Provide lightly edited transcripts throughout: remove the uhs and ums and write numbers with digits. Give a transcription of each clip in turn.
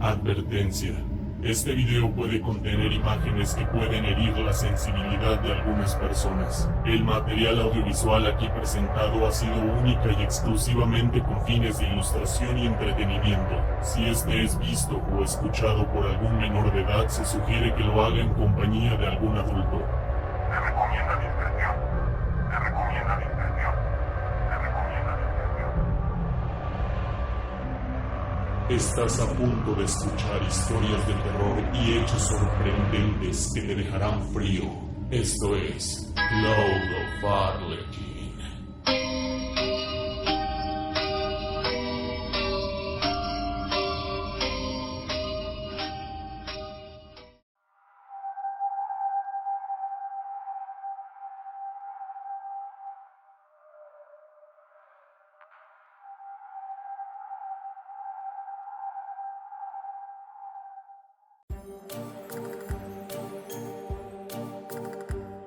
Advertencia. Este video puede contener imágenes que pueden herir la sensibilidad de algunas personas. El material audiovisual aquí presentado ha sido única y exclusivamente con fines de ilustración y entretenimiento. Si este es visto o escuchado por algún menor de edad, se sugiere que lo haga en compañía de algún adulto. Se recomienda discreción. Se recomienda discreción. Se recomienda discreción. Estás a punto de escuchar historias de terror y hechos sorprendentes que te dejarán frío. Esto es Cloud of Arlequín.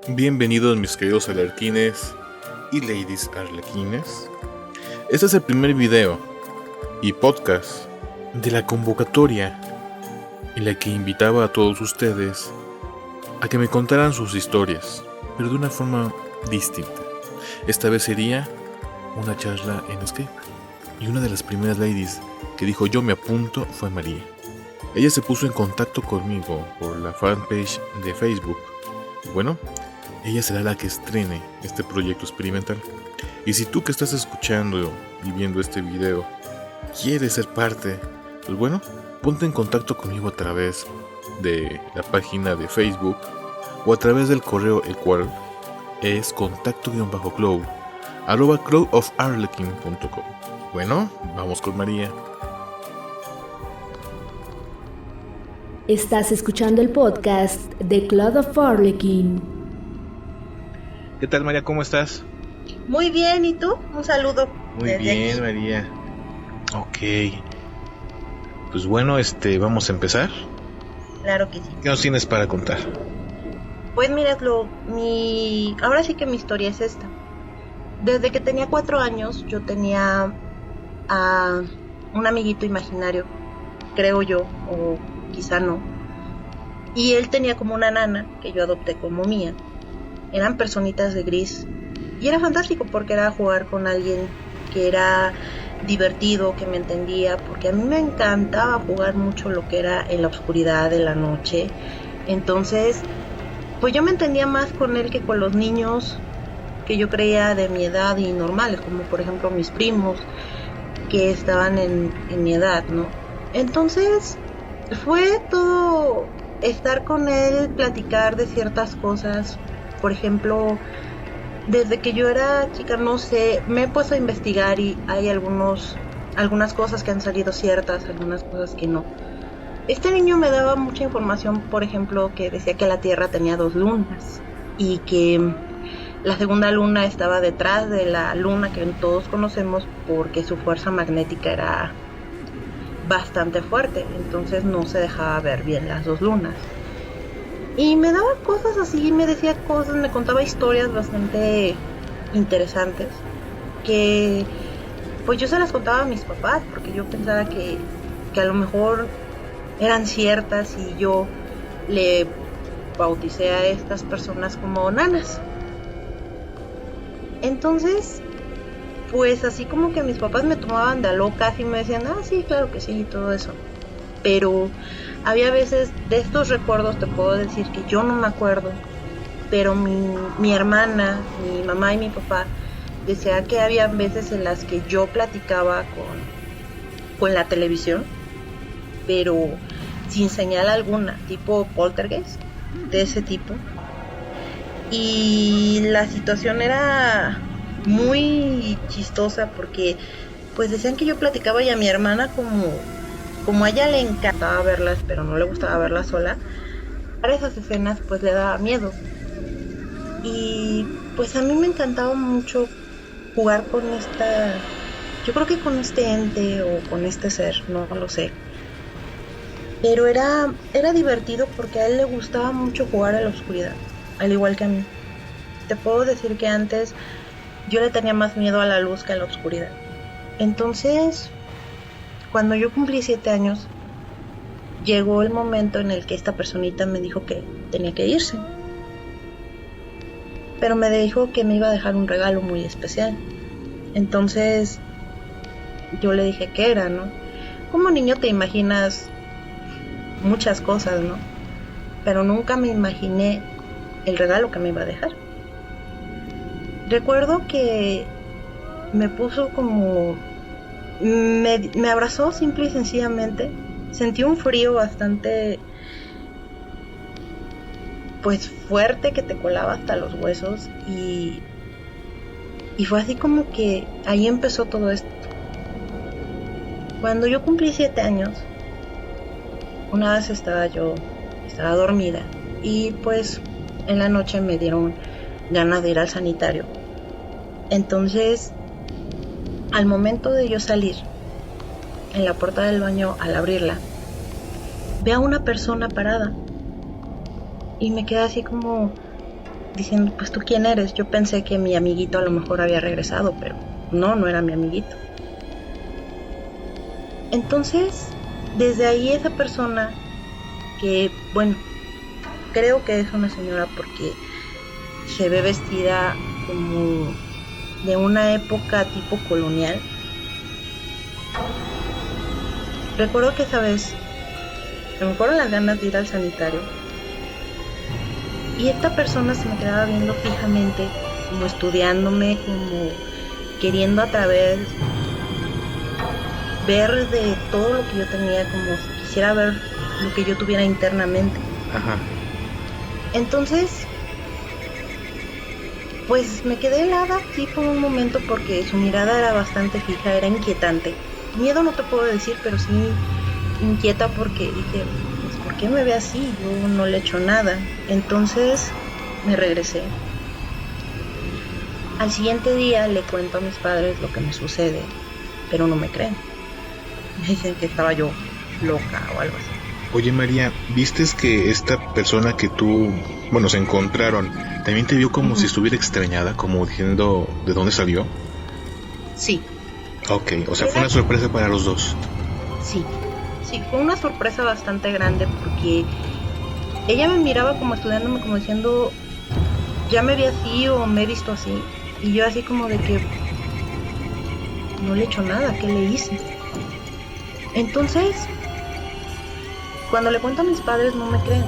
Bienvenidos mis queridos arlequines y ladies arlequines. Este es el primer video y podcast de la convocatoria en la que invitaba a todos ustedes a que me contaran sus historias, pero de una forma distinta. Esta vez sería una charla en Skype. Y una de las primeras ladies que dijo yo me apunto fue María. Ella se puso en contacto conmigo por la fanpage de Facebook. Bueno, ella será la que estrene este proyecto experimental. Y si tú que estás escuchando y viendo este video quieres ser parte, pues bueno, ponte en contacto conmigo a través de la página de Facebook o a través del correo, el cual es contacto-cloud@cloudofarlequin.com. Bueno, vamos con María. Estás escuchando el podcast de Cloud of Arlequin. ¿Qué tal, María? ¿Cómo estás? Muy bien, ¿y tú? Un saludo. Muy desde bien, aquí. María. Ok. Pues bueno, vamos a empezar. Claro que sí. ¿Qué nos tienes para contar? Pues mira, ahora sí que mi historia es esta. Desde que tenía 4 años, yo tenía a un amiguito imaginario, creo yo, o quizá no. Y él tenía como una nana que yo adopté como mía. Eran personitas de gris. Y era fantástico porque era jugar con alguien que era divertido, que me entendía, porque a mí me encantaba jugar mucho lo que era en la oscuridad de la noche. Entonces, pues yo me entendía más con él que con los niños que yo creía de mi edad y normales, como por ejemplo mis primos que estaban en mi edad, ¿no? Entonces, fue todo estar con él, platicar de ciertas cosas. Por ejemplo, desde que yo era chica, no sé, me he puesto a investigar y hay algunas cosas que han salido ciertas, algunas cosas que no. Este niño me daba mucha información, por ejemplo, que decía que la Tierra tenía 2 lunas y que la segunda luna estaba detrás de la luna que todos conocemos porque su fuerza magnética era bastante fuerte, entonces no se dejaba ver bien las 2 lunas. Y me daba cosas así, me decía cosas, me contaba historias bastante interesantes que pues yo se las contaba a mis papás porque yo pensaba que a lo mejor eran ciertas y yo le bauticé a estas personas como nanas. Entonces, pues así como que mis papás me tomaban de a locas y me decían, sí, claro que sí y todo eso. Pero había veces de estos recuerdos, te puedo decir que yo no me acuerdo, pero mi hermana, mi mamá y mi papá decían que había veces en las que yo platicaba con la televisión, pero sin señal alguna, tipo poltergeist, de ese tipo. Y la situación era muy chistosa porque pues decían que yo platicaba y a mi hermana como a ella le encantaba verlas, pero no le gustaba verlas sola, para esas escenas pues le daba miedo. Y pues a mí me encantaba mucho jugar con yo creo que con este ente o con este ser, no lo sé. Pero era divertido porque a él le gustaba mucho jugar a la oscuridad, al igual que a mí. Te puedo decir que antes yo le tenía más miedo a la luz que a la oscuridad. Entonces, cuando yo cumplí 7 años, llegó el momento en el que esta personita me dijo que tenía que irse. Pero me dijo que me iba a dejar un regalo muy especial. Entonces yo le dije qué era, ¿no? Como niño te imaginas muchas cosas, ¿no? Pero nunca me imaginé el regalo que me iba a dejar. Recuerdo que me puso como... Me abrazó simple y sencillamente. Sentí un frío bastante... pues fuerte, que te colaba hasta los huesos. Y fue así como que ahí empezó todo esto. Cuando yo cumplí 7 años, una vez estaba dormida y pues en la noche me dieron ganas de ir al sanitario. Entonces, al momento de yo salir en la puerta del baño, al abrirla, veo a una persona parada y me quedé así como diciendo, pues tú quién eres. Yo pensé que mi amiguito a lo mejor había regresado, pero no era mi amiguito. Entonces, desde ahí esa persona, que bueno, creo que es una señora porque se ve vestida como de una época tipo colonial. Recuerdo que esa vez se me fueron las ganas de ir al sanitario y esta persona se me quedaba viendo fijamente, como estudiándome, como queriendo a través ver de todo lo que yo tenía, como si quisiera ver lo que yo tuviera internamente. Ajá. Entonces, pues me quedé helada, sí, por un momento, porque su mirada era bastante fija, era inquietante. Miedo no te puedo decir, pero sí inquieta, porque dije, pues, ¿por qué me ve así? Yo no le he hecho nada. Entonces me regresé. Al siguiente día le cuento a mis padres lo que me sucede, pero no me creen. Me dicen que estaba yo loca o algo así. Oye María, ¿viste que esta persona que tú, bueno, se encontraron, también te vio como si estuviera extrañada, como diciendo de dónde salió? Sí. Ok, o sea, fue una sorpresa para los dos. Sí, fue una sorpresa bastante grande porque ella me miraba como estudiándome, como diciendo, ya me vi así o me he visto así. Y yo así como de que no le he hecho nada, ¿qué le hice? Entonces, cuando le cuento a mis padres no me creen.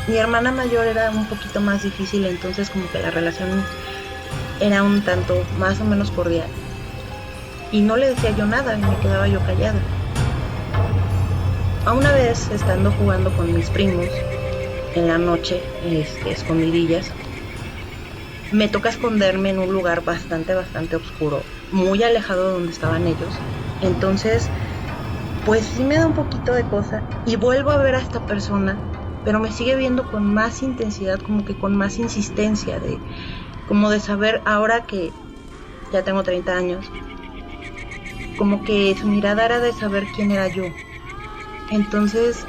Mi hermana mayor era un poquito más difícil, entonces como que la relación era un tanto más o menos cordial. Y no le decía yo nada, me quedaba yo callada. A una vez, estando jugando con mis primos en la noche, escondidillas, me toca esconderme en un lugar bastante oscuro, muy alejado de donde estaban ellos. Entonces, pues sí me da un poquito de cosa y vuelvo a ver a esta persona, pero me sigue viendo con más intensidad, como que con más insistencia, como de saber, ahora que ya tengo 30 años, como que su mirada era de saber quién era yo. Entonces,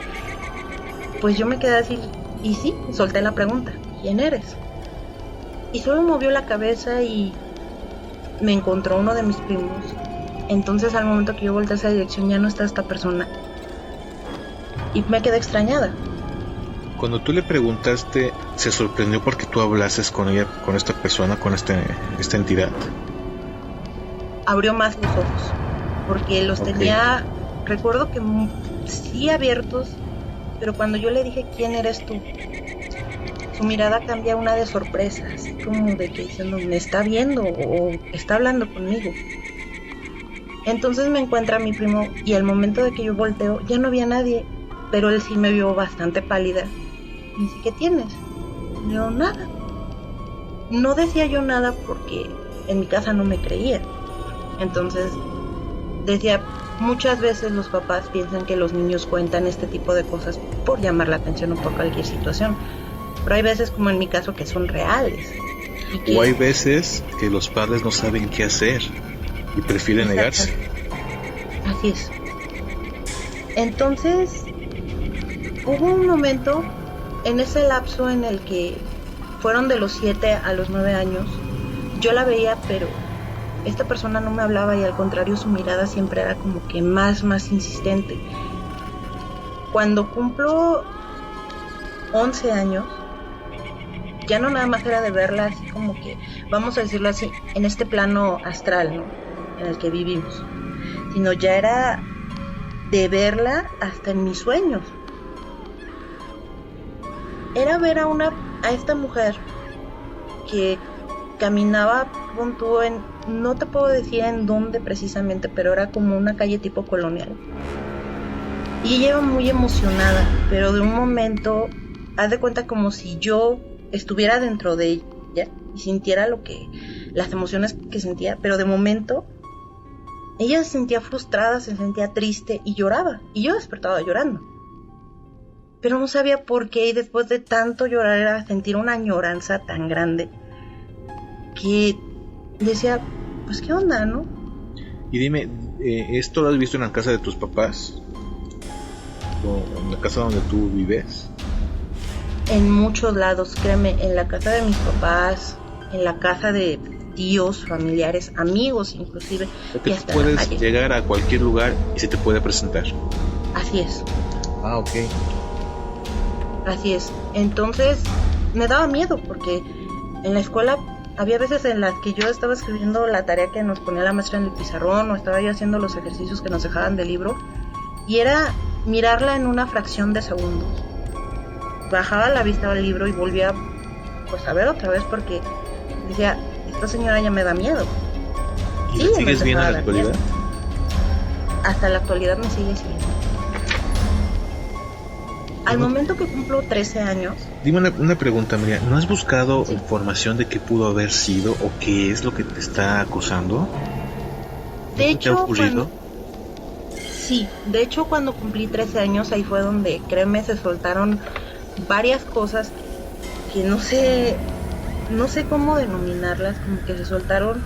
pues yo me quedé así y sí, solté la pregunta, ¿quién eres? Y solo movió la cabeza y me encontró uno de mis primos. Entonces al momento que yo volteé a esa dirección ya no está esta persona y me quedé extrañada. Cuando tú le preguntaste, ¿se sorprendió porque tú hablases con ella, con esta persona, con esta entidad? Abrió más los ojos porque los tenía, recuerdo que sí abiertos, pero cuando yo le dije ¿quién eres tú?, su mirada cambia una de sorpresa, así como de que diciendo, ¿me está viendo o está hablando conmigo? Entonces me encuentra mi primo y al momento de que yo volteo ya no había nadie, pero él sí me vio bastante pálida. Me dice, ¿qué tienes? Y yo, nada. No decía yo nada porque en mi casa no me creía. Entonces decía, muchas veces los papás piensan que los niños cuentan este tipo de cosas por llamar la atención o por cualquier situación. Pero hay veces, como en mi caso, que son reales. O hay veces que los padres no saben qué hacer y prefieren negarse. Así es. Entonces, hubo un momento en ese lapso en el que fueron de los 7 a los 9 años. Yo la veía, pero esta persona no me hablaba y al contrario su mirada siempre era como que más insistente. cuando cumplo 11 años, ya no nada más era de verla así como que, vamos a decirlo así, en este plano astral, ¿no? En el que vivimos, sino ya era de verla hasta en mis sueños. Era ver a esta mujer que caminaba junto en, no te puedo decir en dónde precisamente, pero era como una calle tipo colonial. Y ella iba muy emocionada, pero de un momento, haz de cuenta como si yo estuviera dentro de ella y sintiera las emociones que sentía, pero de momento ella se sentía frustrada, se sentía triste y lloraba, y yo despertaba llorando, pero no sabía por qué, y después de tanto llorar era sentir una añoranza tan grande que decía, pues qué onda, ¿no? Y dime, ¿esto lo has visto en la casa de tus papás? ¿O en la casa donde tú vives? En muchos lados, créeme, en la casa de mis papás, en la casa de tíos, familiares, amigos inclusive. Que tú puedes llegar a cualquier lugar y se te puede presentar. Así es. Ah, ok. Así es. Entonces me daba miedo porque en la escuela había veces en las que yo estaba escribiendo la tarea que nos ponía la maestra en el pizarrón, o estaba yo haciendo los ejercicios que nos dejaban del libro, y era mirarla en una fracción de segundos. Bajaba la vista del libro y volvía pues a ver otra vez porque decía, esta señora ya me da miedo. ¿Y sí, la sigues viendo en la actualidad? Miedo. Hasta la actualidad me sigue siguiendo. Al momento que cumplo 13 años... Dime una pregunta, María. ¿No has buscado información de qué pudo haber sido o qué es lo que te está acosando? De hecho, ¿te ha ocurrido? Sí, de hecho cuando cumplí 13 años ahí fue donde, créeme, se soltaron varias cosas que no sé cómo denominarlas, como que se soltaron,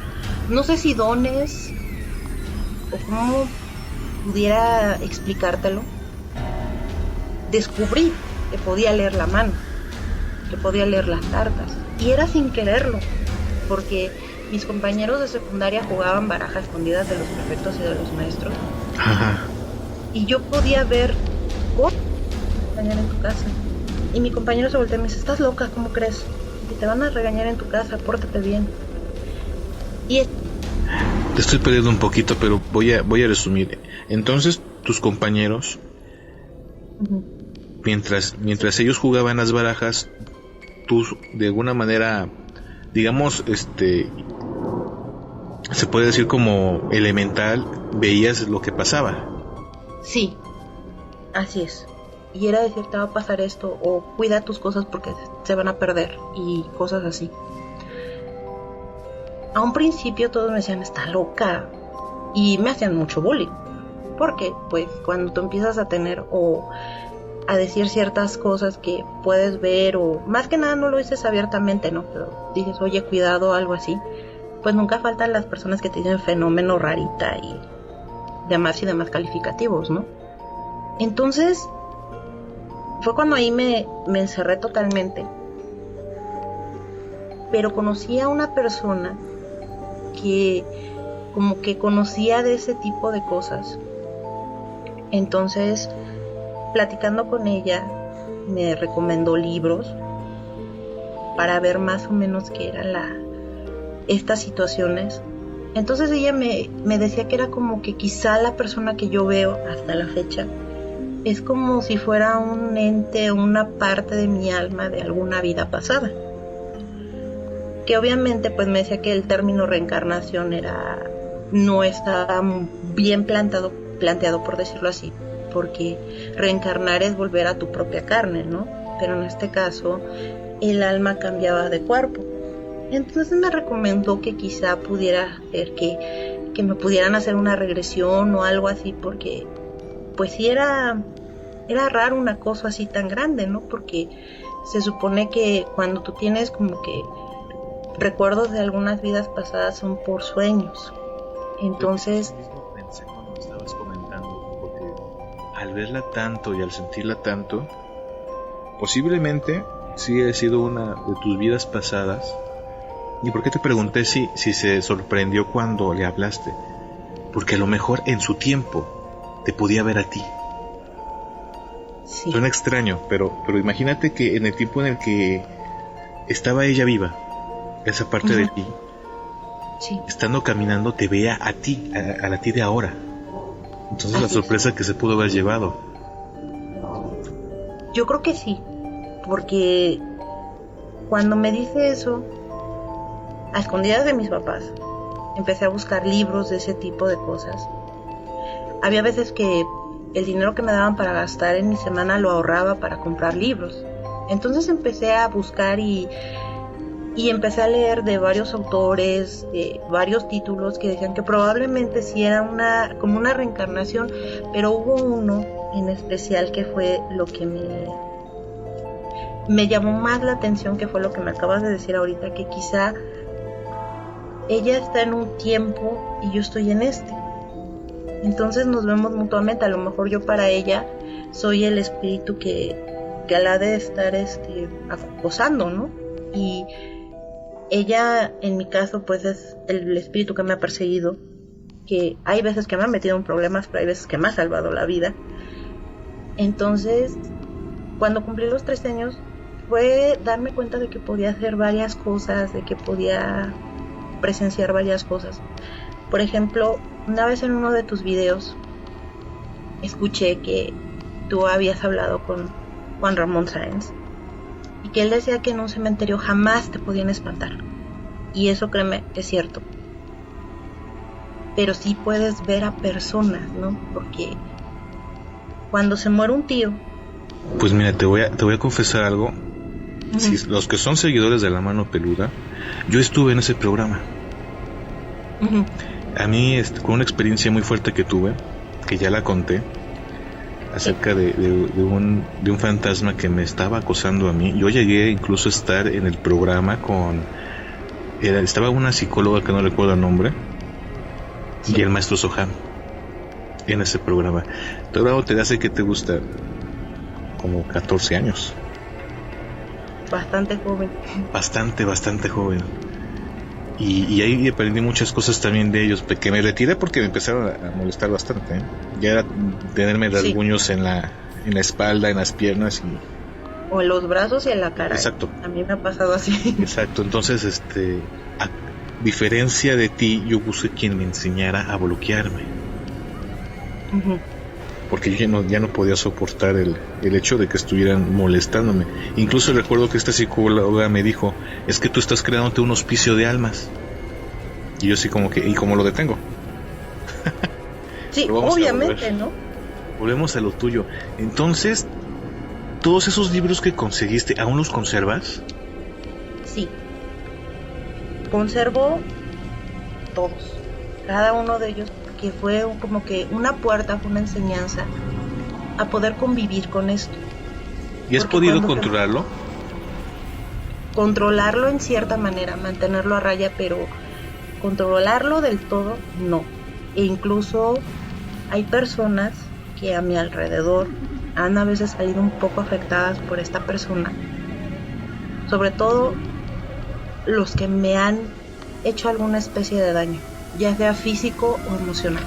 no sé si dones o cómo pudiera explicártelo. Descubrí que podía leer la mano, que podía leer las cartas, y era sin quererlo, porque mis compañeros de secundaria jugaban baraja escondidas de los prefectos y de los maestros. Ajá. Y yo podía ver cómo regañar en tu casa, y mi compañero se voltea y me dice, estás loca, ¿cómo crees? Y te van a regañar en tu casa, pórtate bien. Y te estoy perdiendo un poquito, pero voy a resumir. Entonces tus compañeros, mientras ellos jugaban las barajas, tú de alguna manera, digamos, se puede decir como elemental, veías lo que pasaba. Sí, así es. Y era decir, te va a pasar esto, o cuida tus cosas porque se van a perder, y cosas así. A un principio todos me decían, está loca, y me hacían mucho bullying, porque pues cuando tú empiezas a tener o a decir ciertas cosas que puedes ver, o más que nada no lo dices abiertamente, ¿no? Pero dices, oye, cuidado, algo así, pues nunca faltan las personas que te dicen fenómeno, rarita y demás calificativos, ¿no? Entonces fue cuando ahí me encerré totalmente, pero conocí a una persona que como que conocía de ese tipo de cosas. Entonces, platicando con ella, me recomendó libros para ver más o menos qué eran estas situaciones. Entonces ella me decía que era como que quizá la persona que yo veo hasta la fecha es como si fuera un ente, una parte de mi alma de alguna vida pasada. Que obviamente pues me decía que el término reencarnación no estaba bien planteado por decirlo así, porque reencarnar es volver a tu propia carne, ¿no? Pero en este caso el alma cambiaba de cuerpo. Entonces me recomendó que quizá pudiera ser que me pudieran hacer una regresión o algo así, porque pues sí era raro una cosa así tan grande, ¿no? Porque se supone que cuando tú tienes como que recuerdos de algunas vidas pasadas son por sueños. Entonces mismo pensé cuando estabas comentando, porque al verla tanto y al sentirla tanto, posiblemente sí ha sido una de tus vidas pasadas. ¿Y por qué te pregunté si se sorprendió cuando le hablaste? Porque a lo mejor en su tiempo te podía ver a ti. Sí. Suena extraño, pero imagínate que en el tiempo en el que estaba ella viva, esa parte de ti, sí, estando caminando, te vea a ti, a la ti de ahora. Entonces Así la es. sorpresa que se pudo haber llevado. Yo creo que sí, porque cuando me dice eso, a escondidas de mis papás, empecé a buscar libros de ese tipo de cosas. Había veces que el dinero que me daban para gastar en mi semana lo ahorraba para comprar libros. Entonces empecé a buscar y empecé a leer de varios autores, de varios títulos que decían que probablemente sí era como una reencarnación, pero hubo uno en especial que fue lo que me llamó más la atención, que fue lo que me acabas de decir ahorita, que quizá ella está en un tiempo y yo estoy en este. Entonces nos vemos mutuamente. A lo mejor yo para ella soy el espíritu que la ha de estar acosando, ¿no? Y ella, en mi caso, pues es el espíritu que me ha perseguido, que hay veces que me ha metido en problemas, pero hay veces que me ha salvado la vida. Entonces, cuando cumplí los 13 años, fue darme cuenta de que podía hacer varias cosas, de que podía presenciar varias cosas. Por ejemplo, una vez en uno de tus videos escuché que tú habías hablado con Juan Ramón Sáenz y que él decía que en un cementerio jamás te podían espantar. Y eso, créeme, es cierto. Pero sí puedes ver a personas, ¿no? Porque cuando se muere un tío... Pues mira, te voy a confesar algo. Si los que son seguidores de La Mano Peluda, yo estuve en ese programa. A mí, con una experiencia muy fuerte que tuve, que ya la conté, acerca de un fantasma que me estaba acosando a mí. Yo llegué incluso a estar en el programa estaba una psicóloga que no recuerdo el nombre, y el maestro Soham en ese programa. Tu programa te hace que te gusta como 14 años. Bastante joven. Bastante joven. Y ahí aprendí muchas cosas también de ellos, que me retiré porque me empezaron a molestar bastante, ¿eh? Ya era tenerme rasguños en la espalda, en las piernas o en los brazos y en la cara. Exacto. A mí me ha pasado así. Exacto. Entonces, a diferencia de ti, yo busqué quien me enseñara a bloquearme. Porque yo ya no podía soportar el hecho de que estuvieran molestándome. Incluso recuerdo que esta psicóloga me dijo: es que tú estás creándote un hospicio de almas. Y yo así como que, ¿y cómo lo detengo? Sí, obviamente, ¿no? Volvemos a lo tuyo. Entonces, ¿todos esos libros que conseguiste aún los conservas? Sí. Conservo todos, cada uno de ellos, que fue como que una puerta, fue una enseñanza a poder convivir con esto. ¿Y has podido controlarlo? Controlarlo en cierta manera, mantenerlo a raya, pero controlarlo del todo, no. E incluso hay personas que a mi alrededor han a veces salido un poco afectadas por esta persona. Sobre todo los que me han hecho alguna especie de daño, ya sea físico o emocional.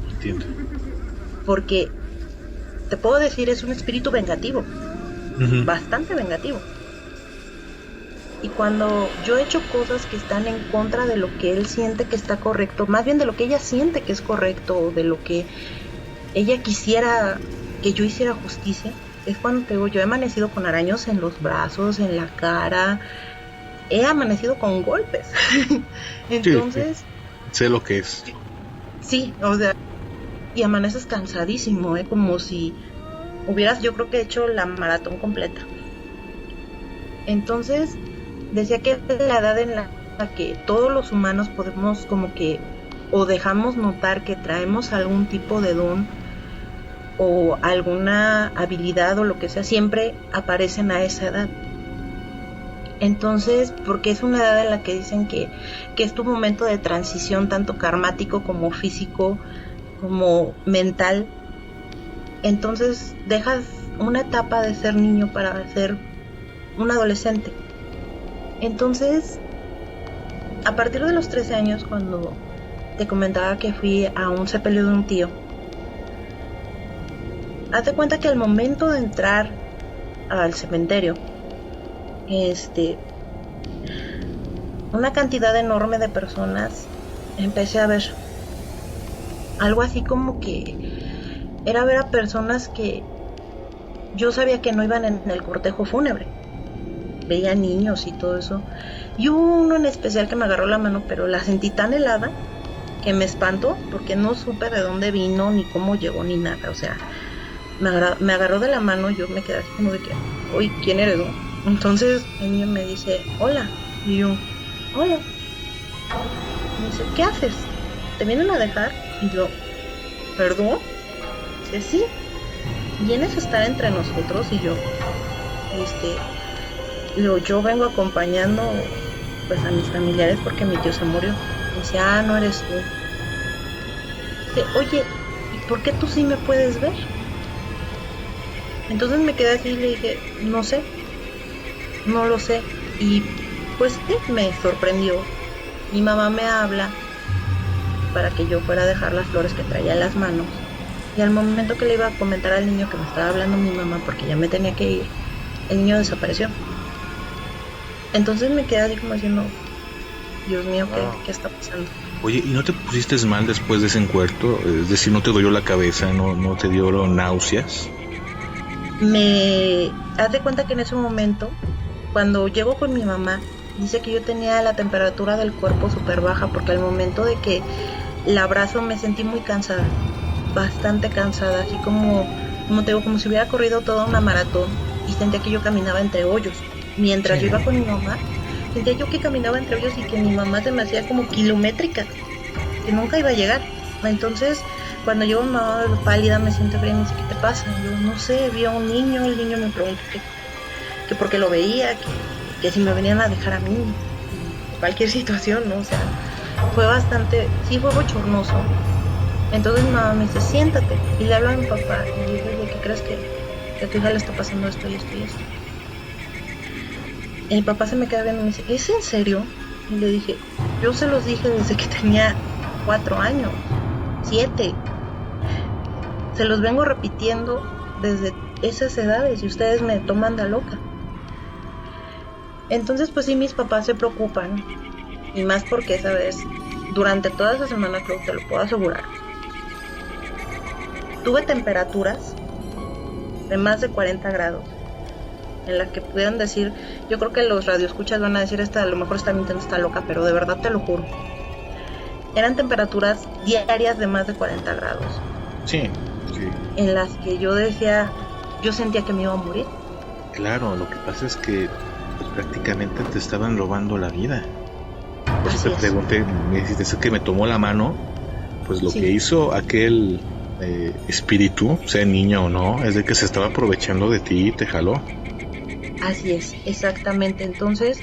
Entiendo. Porque te puedo decir, es un espíritu vengativo, bastante vengativo. Y cuando yo he hecho cosas que están en contra de lo que él siente que está correcto, más bien de lo que ella siente que es correcto, o de lo que ella quisiera que yo hiciera justicia, es cuando te digo, yo he amanecido con araños en los brazos, en la cara, he amanecido con golpes. Entonces... Sí. Sé lo que es. Sí, o sea, y amaneces cansadísimo, como si hubieras, yo creo que hecho la maratón completa. Entonces, decía que es la edad en la que todos los humanos podemos como que, o dejamos notar que traemos algún tipo de don o alguna habilidad o lo que sea, siempre aparecen a esa edad. Entonces, porque es una edad en la que dicen que es tu momento de transición, tanto karmático como físico, como mental. Entonces dejas una etapa de ser niño para ser un adolescente. Entonces, a partir de los 13 años, cuando te comentaba que fui a un sepelio de un tío, haz de cuenta que al momento de entrar al cementerio, una cantidad enorme de personas, empecé a ver algo así como que era ver a personas que yo sabía que no iban en el cortejo fúnebre. Veía niños y todo eso. Y hubo uno en especial que me agarró la mano, pero la sentí tan helada que me espantó, porque no supe de dónde vino, ni cómo llegó, ni nada. O sea, me agarró de la mano y yo me quedé así como de que, oye, ¿quién eres, no? Entonces el niño me dice, hola. Y yo, hola. Me dice, ¿qué haces? ¿Te vienen a dejar? Y yo, ¿perdón? Dice, sí. ¿Vienes a estar entre nosotros? Y yo, yo vengo acompañando pues a mis familiares porque mi tío se murió. Dice, no eres tú. Dice, oye, ¿y por qué tú sí me puedes ver? Entonces me quedé así y le dije, no sé, no lo sé. Y pues sí, me sorprendió. Mi mamá me habla para que yo fuera a dejar las flores que traía en las manos. Y al momento que le iba a comentar al niño que me estaba hablando mi mamá porque ya me tenía que ir, el niño desapareció. Entonces me quedé así como diciendo, Dios mío, ¿qué está pasando? Oye, ¿y no te pusiste mal después de ese encuentro? Es decir, ¿no te dolió la cabeza? ¿No te dio náuseas? Haz de cuenta que en ese momento, cuando llego con mi mamá, dice que yo tenía la temperatura del cuerpo súper baja, porque al momento de que la abrazo me sentí muy cansada, bastante cansada, así como te digo, como si hubiera corrido toda una maratón y sentía que yo caminaba entre hoyos. Mientras yo iba con mi mamá, sentía yo que caminaba entre hoyos y que mi mamá se me hacía como kilométrica, que nunca iba a llegar. Entonces, cuando yo mi mamá pálida, me siento fría y me dice, ¿qué te pasa? Yo no sé, vi a un niño, el niño me preguntó que por qué lo veía, que si me venían a dejar a mí, cualquier situación, ¿no? O sea, fue bochornoso. Entonces mi mamá me dice, siéntate, y le hablo a mi papá, y le digo, oye, ¿qué crees que a tu hija le está pasando esto y esto y esto? Y mi papá se me queda viendo y me dice, ¿es en serio? Y le dije, yo se los dije desde que tenía 4 años, 7. Se los vengo repitiendo desde esas edades y ustedes me toman de loca. Entonces pues sí, mis papás se preocupan, y más porque esa vez, durante toda esa semana, creo que te lo puedo asegurar, tuve temperaturas de más de 40 grados, en las que pudieran decir, yo creo que los radioescuchas van a decir, esta a lo mejor está mintiendo, está loca, pero de verdad te lo juro, eran temperaturas diarias de más de 40 grados. Sí. En las que yo sentía que me iba a morir. Claro, lo que pasa es que pues, prácticamente te estaban robando la vida. Por eso te pregunté, me dijiste, es que me tomó la mano, pues lo que hizo aquel espíritu, sea niño o no, es de que se estaba aprovechando de ti y te jaló. Así es, exactamente. Entonces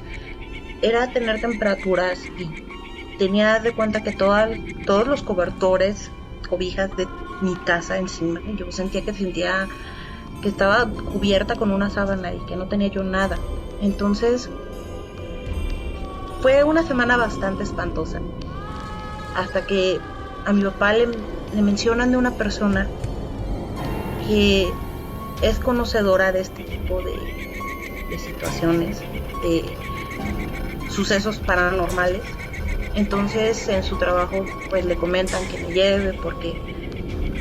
era tener temperaturas y tenía de cuenta que todos los cobertores, cobijas de mi casa encima, y yo sentía que estaba cubierta con una sábana y que no tenía yo nada. Entonces fue una semana bastante espantosa, hasta que a mi papá le mencionan de una persona que es conocedora de este tipo de situaciones, de sucesos paranormales. Entonces en su trabajo pues le comentan que me lleve porque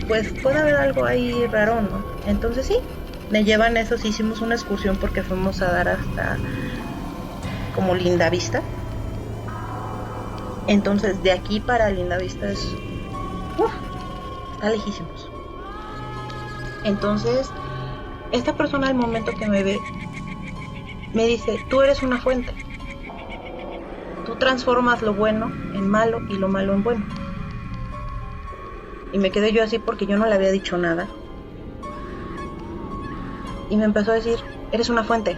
pues puede haber algo ahí raro, ¿no? Entonces sí, me llevan eso. Sí, hicimos una excursión porque fuimos a dar hasta como Lindavista. Entonces de aquí para Lindavista está lejísimos. Entonces esta persona al momento que me ve me dice, tú eres una fuente, tú transformas lo bueno en malo y lo malo en bueno. Y me quedé yo así porque yo no le había dicho nada. Y me empezó a decir, eres una fuente,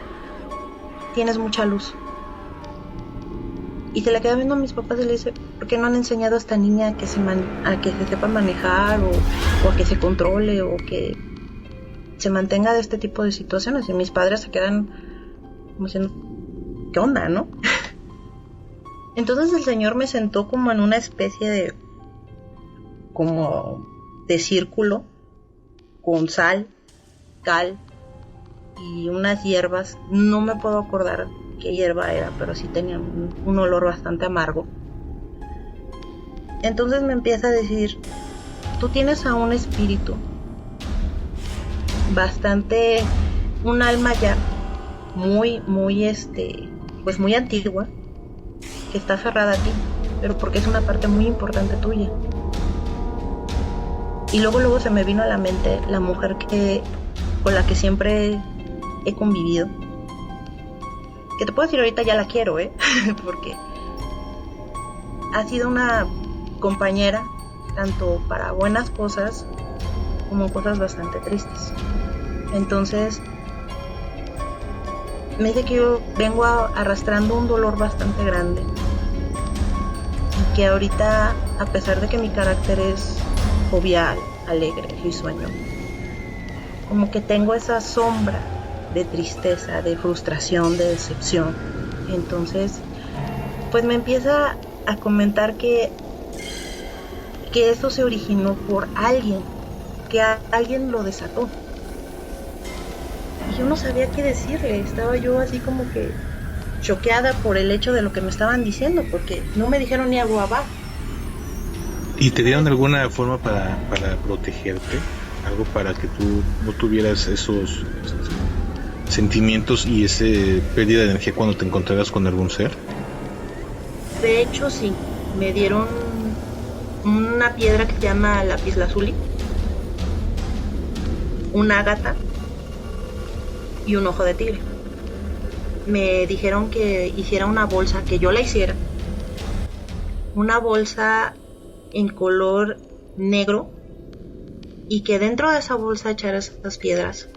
tienes mucha luz. Y se le queda viendo a mis papás y le dice, ¿por qué no han enseñado a esta niña a que se sepa manejar o a que se controle o que se mantenga de este tipo de situaciones? Y mis padres se quedan como diciendo, ¿qué onda, no? Entonces el señor me sentó como en una especie de círculo con sal mezcal y unas hierbas, no me puedo acordar qué hierba era, pero sí tenía un olor bastante amargo. Entonces me empieza a decir, tú tienes a un espíritu bastante, un alma ya muy pues muy antigua, que está aferrada a ti, pero porque es una parte muy importante tuya. Y luego se me vino a la mente la mujer con la que siempre he convivido, que te puedo decir ahorita ya la quiero, porque ha sido una compañera tanto para buenas cosas como cosas bastante tristes. Entonces me dice que yo vengo arrastrando un dolor bastante grande y que ahorita, a pesar de que mi carácter es jovial, alegre, risueño, como que tengo esa sombra de tristeza, de frustración, de decepción. Entonces pues me empieza a comentar que eso se originó por alguien, que alguien lo desató. Y yo no sabía qué decirle, estaba yo así como que choqueada por el hecho de lo que me estaban diciendo, porque no me dijeron ni agua abajo. ¿Y te dieron alguna forma para protegerte? ¿Algo para que tú no tuvieras esos sentimientos y esa pérdida de energía cuando te encontraras con algún ser? De hecho sí, me dieron una piedra que se llama lapislázuli, un ágata y un ojo de tigre. Me dijeron que hiciera una bolsa, que yo la hiciera, una bolsa en color negro, y que dentro de esa bolsa echara esas piedras,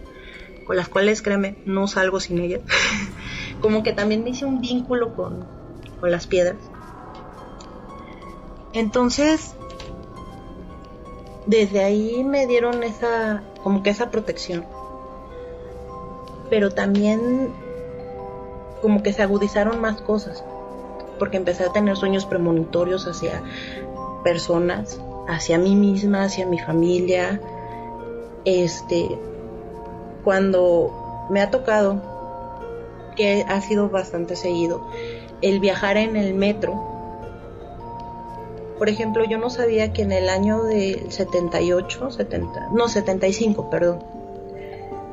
con las cuales, créeme, no salgo sin ellas. Como que también me hice un vínculo con las piedras. Entonces desde ahí me dieron esa protección, pero también como que se agudizaron más cosas, porque empecé a tener sueños premonitorios hacia personas, hacia mí misma, hacia mi familia. Cuando me ha tocado, que ha sido bastante seguido, el viajar en el metro. Por ejemplo, yo no sabía que en el año del 75,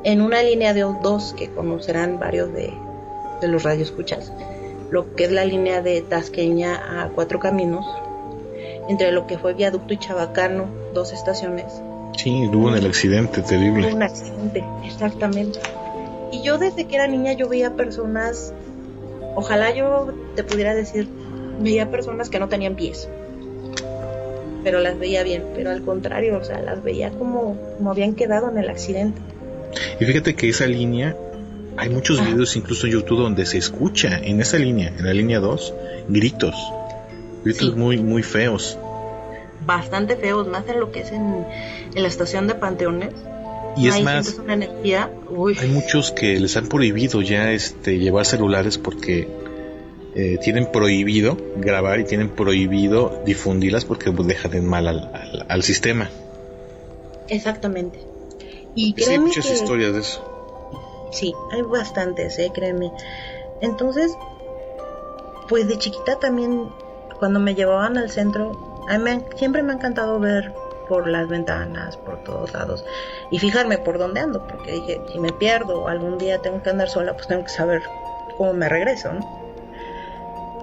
en una línea de 2 que conocerán varios de los radioescuchas, lo que es la línea de Tasqueña a Cuatro Caminos, entre lo que fue Viaducto y Chabacano, 2 estaciones. Sí, hubo el accidente terrible. Hubo un accidente, exactamente. Y yo desde que era niña yo veía personas, ojalá yo te pudiera decir, veía personas que no tenían pies, pero las veía bien, pero al contrario, o sea, las veía como habían quedado en el accidente. Y fíjate que esa línea, hay muchos videos incluso en YouTube donde se escucha en esa línea, en la línea 2, gritos sí, muy, muy feos. Bastante feos, más en lo que es en la estación de Panteones. Y es más, una energía, hay muchos que les han prohibido ya llevar celulares porque tienen prohibido grabar y tienen prohibido difundirlas porque pues, dejan en mal al sistema. Exactamente. Y sí, hay muchas historias de eso. Sí, hay bastantes, créeme. Entonces, pues de chiquita también, cuando me llevaban al centro, siempre me ha encantado ver por las ventanas, por todos lados, y fijarme por dónde ando, porque dije, si me pierdo o algún día tengo que andar sola, pues tengo que saber cómo me regreso, ¿no?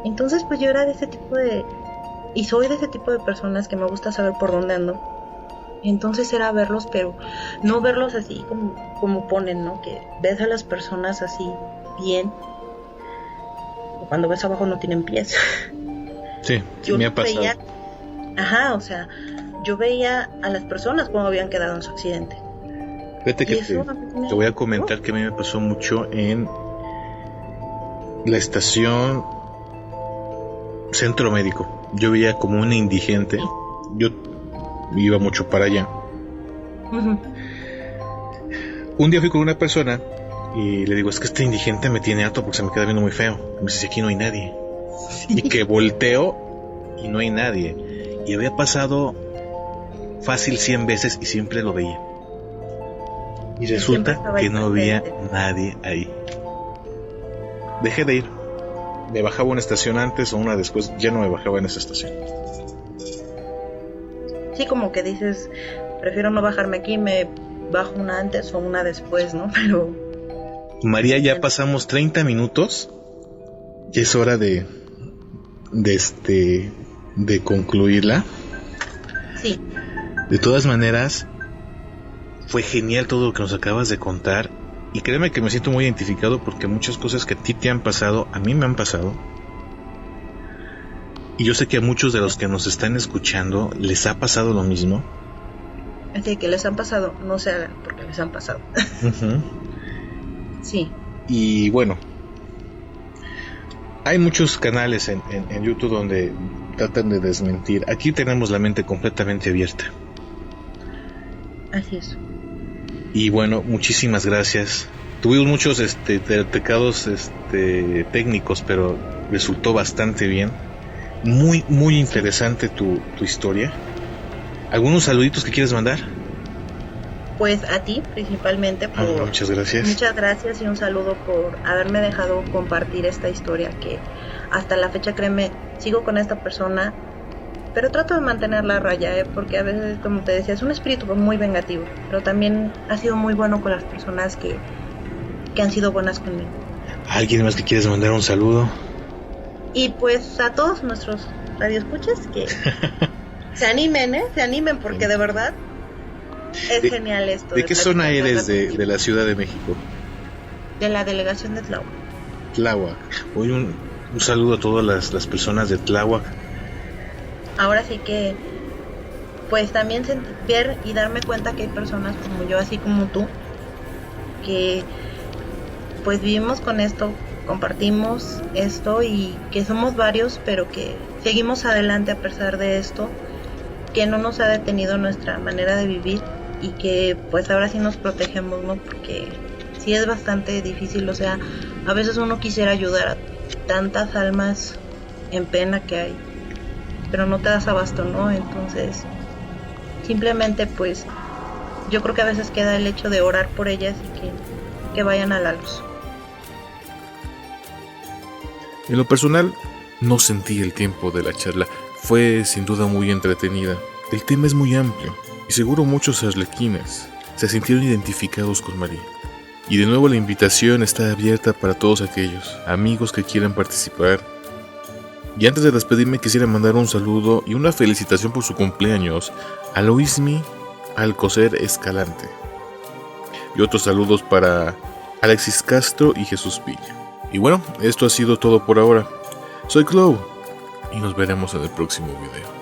Entonces pues yo era de ese tipo y soy de ese tipo de personas que me gusta saber por dónde ando. Entonces era verlos, pero no verlos así como ponen, ¿no? Que ves a las personas así bien, o cuando ves abajo no tienen pies. Sí, me ha pasado. O sea, yo veía a las personas como habían quedado en su accidente. Fíjate que te voy a comentar que a mí me pasó mucho en la estación Centro Médico. Yo veía como una indigente. Yo iba mucho para allá. Uh-huh. Un día fui con una persona y le digo, es que este indigente me tiene harto porque se me queda viendo muy feo. Y me dice, aquí no hay nadie. Sí. Y que volteo y no hay nadie. Y había pasado fácil 100 veces y siempre lo veía. Y resulta estaba que ahí no había presente. nadie ahí. Dejé de ir. Me bajaba una estación antes o una después, ya no me bajaba en esa estación. Sí, como que dices, prefiero no bajarme aquí, me bajo una antes o una después, ¿no? Pero María, ya pasamos 30 minutos. Ya es hora de concluirla. sí, De todas maneras, fue genial todo lo que nos acabas de contar. Y créeme que me siento muy identificado porque muchas cosas que a ti te han pasado, a mí me han pasado. Y yo sé que a muchos de los que nos están escuchando les ha pasado lo mismo. así que les han pasado, no se hagan porque les han pasado. Uh-huh. Sí, Y bueno, hay muchos canales en YouTube donde tratan de desmentir. Aquí tenemos la mente completamente abierta. así es. Y bueno, muchísimas gracias. Tuvimos muchos pecados técnicos, pero resultó bastante bien. Muy, muy interesante tu historia. ¿Algunos saluditos que quieres mandar? Pues a ti principalmente por... Muchas gracias. Muchas gracias y un saludo por haberme dejado compartir esta historia que hasta la fecha, créeme, sigo con esta persona, pero trato de mantenerla a raya, porque a veces, como te decía, es un espíritu muy vengativo, pero también ha sido muy bueno con las personas que han sido buenas conmigo. ¿Alguien más que quieres mandar un saludo? Y pues a todos nuestros radioescuchas que se animen porque de verdad es genial esto. ¿De qué platicar zona eres cosas de positivas. la Ciudad de México? De la delegación de Tláhuac. Tláhuac. Hoy un saludo a todas las personas de Tláhuac. Ahora sí que pues también ver y darme cuenta que hay personas como yo, así como tú, que pues vivimos con esto, compartimos esto y que somos varios, pero que seguimos adelante a pesar de esto, que no nos ha detenido nuestra manera de vivir y que pues ahora sí nos protegemos, ¿no? Porque sí es bastante difícil, o sea, a veces uno quisiera ayudar a tantas almas en pena que hay, pero no te das abasto, ¿no? Entonces, simplemente pues yo creo que a veces queda el hecho de orar por ellas y que vayan a la luz. En lo personal, no sentí el tiempo de la charla. Fue sin duda muy entretenida. El tema es muy amplio y seguro muchos arlequines se sintieron identificados con María. Y de nuevo la invitación está abierta para todos aquellos amigos que quieran participar. Y antes de despedirme quisiera mandar un saludo y una felicitación por su cumpleaños a Luismi Alcocer Escalante. Y otros saludos para Alexis Castro y Jesús Piña. Y bueno, esto ha sido todo por ahora. Soy Clau y nos veremos en el próximo video.